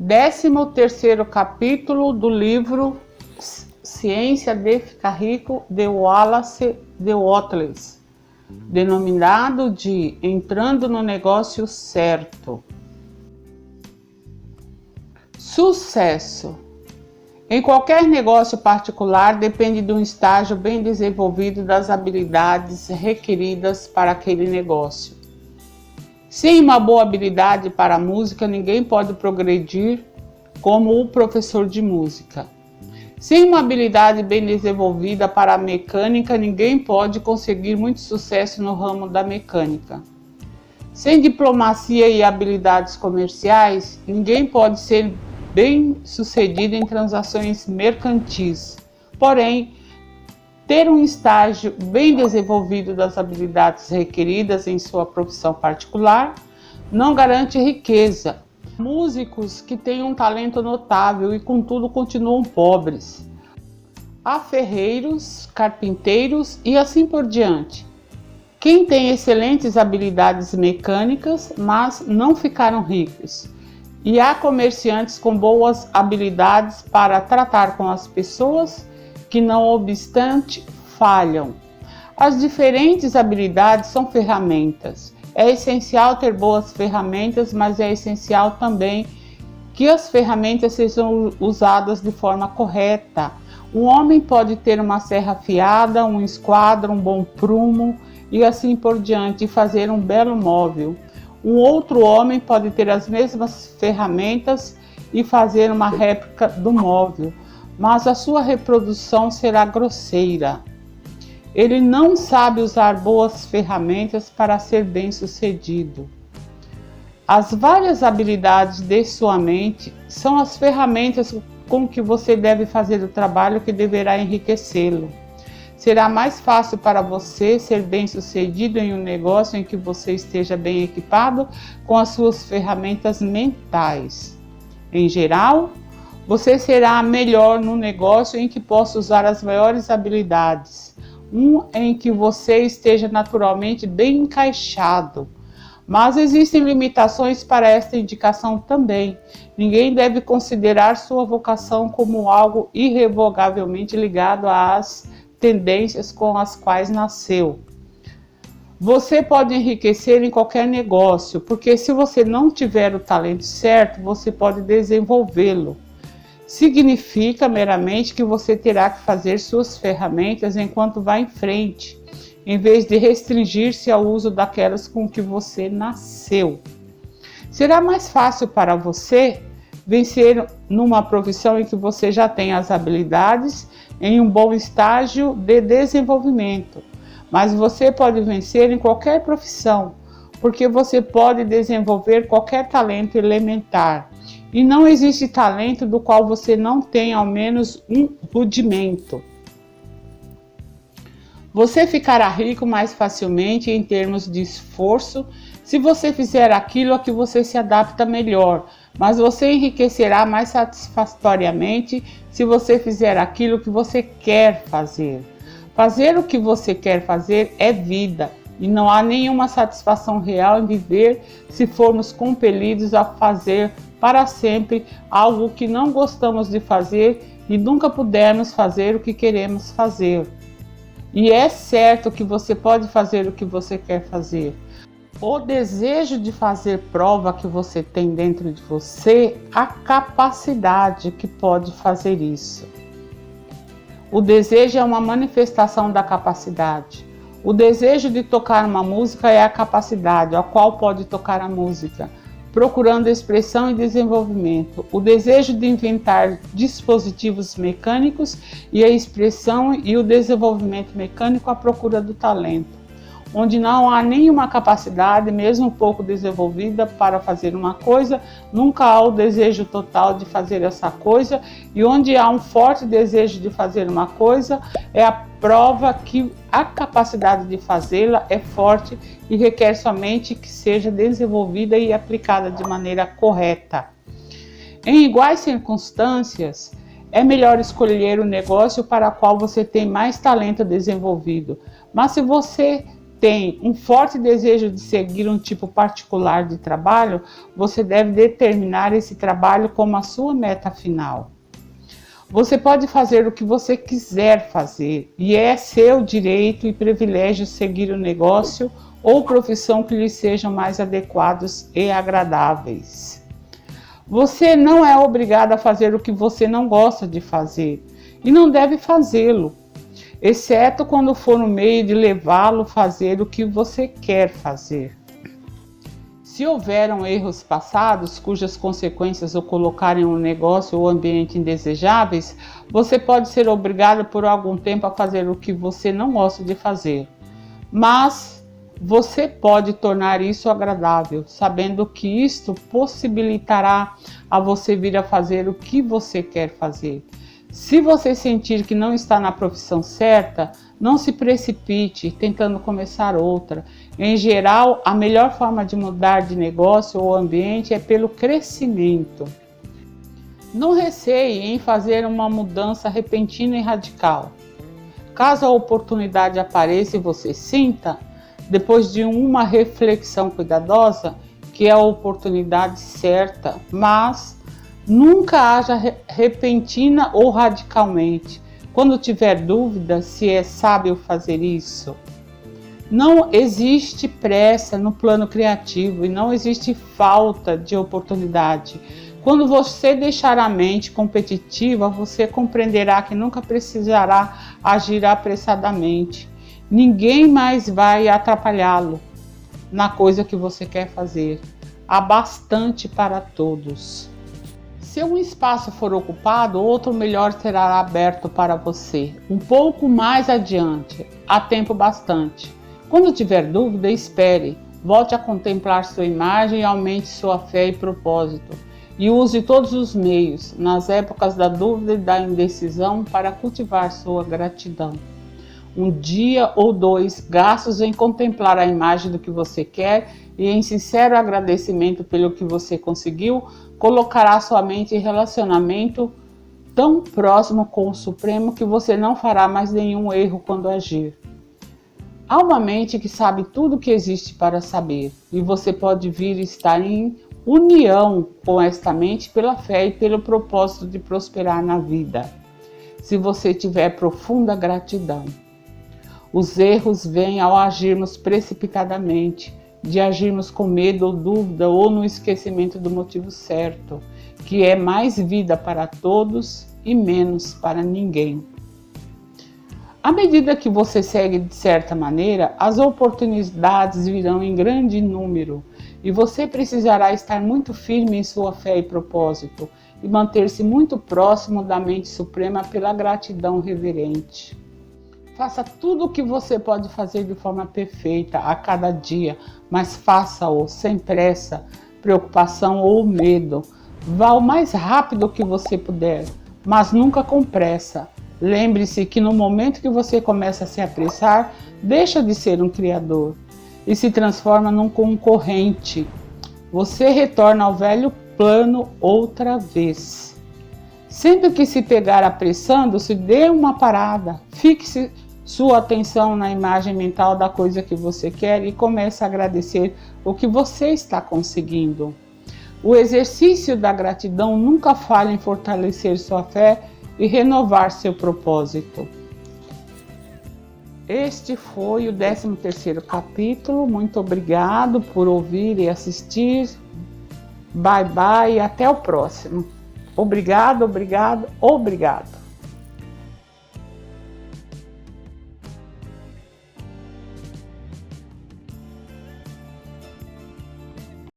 13º capítulo do livro Ciência de Ficar Rico, de Wallace de Wattles, denominado de Entrando no Negócio Certo. Sucesso. Em qualquer negócio particular, depende de um estágio bem desenvolvido das habilidades requeridas para aquele negócio. Sem uma boa habilidade para a música, ninguém pode progredir como o professor de música. Sem uma habilidade bem desenvolvida para a mecânica, ninguém pode conseguir muito sucesso no ramo da mecânica. Sem diplomacia e habilidades comerciais, ninguém pode ser bem-sucedido em transações mercantis. Porém, ter um estágio bem desenvolvido das habilidades requeridas em sua profissão particular não garante riqueza. Músicos que têm um talento notável e, contudo, continuam pobres. Há ferreiros, carpinteiros e assim por diante. Quem tem excelentes habilidades mecânicas, mas não ficaram ricos. E há comerciantes com boas habilidades para tratar com as pessoas que, não obstante, falham. As diferentes habilidades são ferramentas. É essencial ter boas ferramentas, mas é essencial também que as ferramentas sejam usadas de forma correta. Um homem pode ter uma serra afiada, um esquadro, um bom prumo e assim por diante, e fazer um belo móvel. Um outro homem pode ter as mesmas ferramentas e fazer uma réplica do móvel, mas a sua reprodução será grosseira. Ele não sabe usar boas ferramentas para ser bem-sucedido. As várias habilidades de sua mente são as ferramentas com que você deve fazer o trabalho que deverá enriquecê-lo. Será mais fácil para você ser bem-sucedido em um negócio em que você esteja bem equipado com as suas ferramentas mentais. Em geral, você será melhor no negócio em que possa usar as maiores habilidades, em que você esteja naturalmente bem encaixado. Mas existem limitações para esta indicação também. Ninguém deve considerar sua vocação como algo irrevogavelmente ligado às tendências com as quais nasceu. Você pode enriquecer em qualquer negócio, porque se você não tiver o talento certo, você pode desenvolvê-lo. Significa meramente que você terá que fazer suas ferramentas enquanto vai em frente, em vez de restringir-se ao uso daquelas com que você nasceu. Será mais fácil para você vencer numa profissão em que você já tem as habilidades em um bom estágio de desenvolvimento, mas você pode vencer em qualquer profissão, porque você pode desenvolver qualquer talento elementar, e não existe talento do qual você não tenha ao menos um rudimento. Você ficará rico mais facilmente em termos de esforço se você fizer aquilo a que você se adapta melhor, mas você enriquecerá mais satisfatoriamente se você fizer aquilo que você quer fazer. Fazer o que você quer fazer é vida, e não há nenhuma satisfação real em viver se formos compelidos a fazer para sempre algo que não gostamos de fazer e nunca pudermos fazer o que queremos fazer. E é certo que você pode fazer o que você quer fazer. O desejo de fazer prova que você tem dentro de você, a capacidade que pode fazer isso. O desejo é uma manifestação da capacidade. O desejo de tocar uma música é a capacidade, a qual pode tocar a música, procurando expressão e desenvolvimento. O desejo de inventar dispositivos mecânicos e a expressão e o desenvolvimento mecânico à procura do talento. Onde não há nenhuma capacidade, mesmo pouco desenvolvida, para fazer uma coisa, nunca há o desejo total de fazer essa coisa, e onde há um forte desejo de fazer uma coisa, é a prova que a capacidade de fazê-la é forte e requer somente que seja desenvolvida e aplicada de maneira correta. Em iguais circunstâncias, é melhor escolher o negócio para o qual você tem mais talento desenvolvido, mas se você tem um forte desejo de seguir um tipo particular de trabalho, você deve determinar esse trabalho como a sua meta final. Você pode fazer o que você quiser fazer, e é seu direito e privilégio seguir o negócio ou profissão que lhe sejam mais adequados e agradáveis. Você não é obrigado a fazer o que você não gosta de fazer, e não deve fazê-lo, exceto quando for no meio de levá-lo a fazer o que você quer fazer. Se houveram erros passados cujas consequências o colocarem um negócio ou ambiente indesejáveis, você pode ser obrigado por algum tempo a fazer o que você não gosta de fazer. Mas você pode tornar isso agradável, sabendo que isto possibilitará a você vir a fazer o que você quer fazer. Se você sentir que não está na profissão certa, não se precipite tentando começar outra. Em geral, a melhor forma de mudar de negócio ou ambiente é pelo crescimento. Não receie em fazer uma mudança repentina e radical. Caso a oportunidade apareça e você sinta, depois de uma reflexão cuidadosa, que é a oportunidade certa, mas nunca haja repentina ou radicalmente. Quando tiver dúvida se é sábio fazer isso. Não existe pressa no plano criativo e não existe falta de oportunidade. Quando você deixar a mente competitiva, você compreenderá que nunca precisará agir apressadamente. Ninguém mais vai atrapalhá-lo na coisa que você quer fazer. Há bastante para todos. Se um espaço for ocupado, outro melhor será aberto para você. Um pouco mais adiante, há tempo bastante. Quando tiver dúvida, espere. Volte a contemplar sua imagem e aumente sua fé e propósito. E use todos os meios, nas épocas da dúvida e da indecisão, para cultivar sua gratidão. Um dia ou dois gastos em contemplar a imagem do que você quer e em sincero agradecimento pelo que você conseguiu, colocará sua mente em relacionamento tão próximo com o Supremo que você não fará mais nenhum erro quando agir. Há uma mente que sabe tudo o que existe para saber, e você pode vir estar em união com esta mente pela fé e pelo propósito de prosperar na vida, se você tiver profunda gratidão. Os erros vêm ao agirmos precipitadamente, de agirmos com medo ou dúvida ou no esquecimento do motivo certo, que é mais vida para todos e menos para ninguém. À medida que você segue de certa maneira, as oportunidades virão em grande número e você precisará estar muito firme em sua fé e propósito e manter-se muito próximo da mente suprema pela gratidão reverente. Faça tudo o que você pode fazer de forma perfeita a cada dia, mas faça-o sem pressa, preocupação ou medo. Vá o mais rápido que você puder, mas nunca com pressa. Lembre-se que no momento que você começa a se apressar, deixa de ser um criador e se transforma num concorrente. Você retorna ao velho plano outra vez. Sempre que se pegar apressando-se, dê uma parada, fixe sua atenção na imagem mental da coisa que você quer e comece a agradecer o que você está conseguindo. O exercício da gratidão nunca falha em fortalecer sua fé e renovar seu propósito. Este foi o 13º capítulo. Muito obrigado por ouvir e assistir. Bye bye e até o próximo. Obrigado.